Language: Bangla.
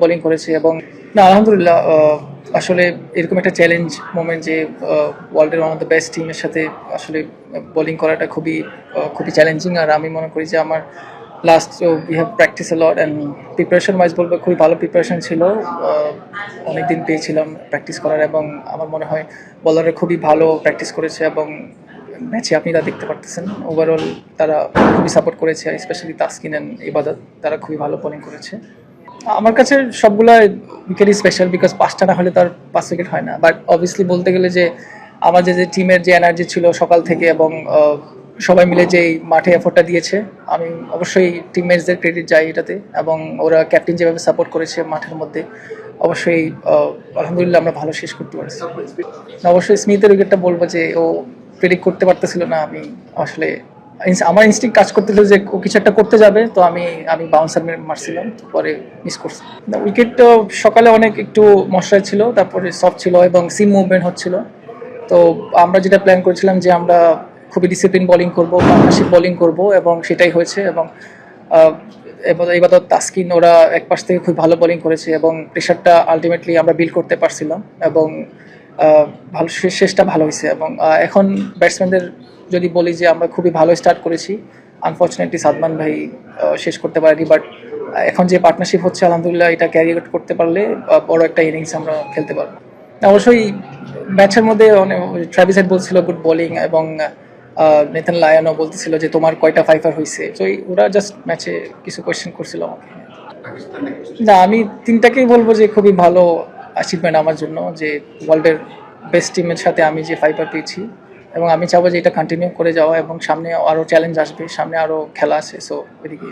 বোলিং করেছে এবং না আলহামদুলিল্লাহ আসলে এরকম একটা চ্যালেঞ্জ মোমেন্ট যে ওয়ার্ল্ডের ওয়ান অফ দ্য বেস্ট টিমের সাথে আসলে বোলিং করাটা খুবই চ্যালেঞ্জিং। আর আমি মনে করি যে আমার last we have practice A lot and preparation wise বলবো খুবই ভালো প্রিপারেশন ছিল। অনেক দিন পেয়েছিলাম প্র্যাকটিস করার এবং আমার মনে হয় বলাররা খুবই ভালো প্র্যাকটিস করেছে এবং ম্যাচে আপনি তা দেখতে পারতেছেন ওভারঅল তারা খুবই সাপোর্ট করেছে, স্পেশালি তাসকিন অ্যান্ড ইবাদত, তারা খুবই ভালো বোলিং করেছে। আমার কাছে সবগুলা উইকেটই স্পেশাল, বিকজ 5টা না হলে তার 5 উইকেট হয় না। বাট অবভিয়াসলি বলতে গেলে যে আমার যে টিমের যে এনার্জি ছিল সকাল থেকে এবং সবাই মিলে যে মাঠে এফোর্টটা দিয়েছে, আমি অবশ্যই টিমমেটসদের ক্রেডিট যাই এটাতে। এবং ওরা ক্যাপ্টেন যেভাবে সাপোর্ট করেছে মাঠের মধ্যে, অবশ্যই আলহামদুলিল্লাহ আমরা ভালো শেষ করতে পারছি। অবশ্যই স্মিথের উইকেটটা বলবো যে ও প্রেডিক্ট করতে পারতেছিল না। আমি আসলে আমার ইনস্টিংক্ট কাজ করতেছিল যে ও কিছু একটা করতে যাবে, তো আমি বাউন্সার মারছিলাম, পরে মিস করছি। উইকেট সকালে অনেক একটু মশাই ছিল, তারপরে সফট ছিল এবং সিম মুভমেন্ট হচ্ছিল। তো আমরা যেটা প্ল্যান করেছিলাম যে আমরা খুবই ডিসিপ্লিন বোলিং করবো, পার্টনারশিপ বোলিং করবো এবং সেটাই হয়েছে। এবং এবার তাসকিন ওরা এক পাশ থেকে খুব ভালো বোলিং করেছে এবং প্রেশারটা আলটিমেটলি আমরা বিল্ড করতে পারছিলাম এবং ভালো শেষটা ভালো হয়েছে। এবং এখন ব্যাটসম্যানদের যদি বলি যে আমরা খুবই ভালো স্টার্ট করেছি, আনফর্চুনেটলি সাদমান ভাই শেষ করতে পারেনি। বাট এখন যে পার্টনারশিপ হচ্ছে আলহামদুলিল্লাহ এটা ক্যারি আউট করতে পারলে বড় একটা ইনিংস আমরা খেলতে পারবো। অবশ্যই ম্যাচের মধ্যে অনেক ট্রাভিস হেড বলছিল গুড বোলিং এবং নেথান লায়নও বলতেছিল যে তোমার কয়টা ফাইফার হয়েছে। তো ওরা জাস্ট ম্যাচে কিছু কোয়েশ্চেন করছিল আমাকে। না, আমি তিনটাকেই বলবো যে খুবই ভালো অ্যাচিভমেন্ট আমার জন্য, যে ওয়ার্ল্ডের বেস্ট টিমের সাথে আমি যে ফাইফার পেয়েছি এবং আমি চাবো যে এটা কন্টিনিউ করে যাওয়া এবং সামনে আরও চ্যালেঞ্জ আসবে, সামনে আরও খেলা আছে, সো এদিকে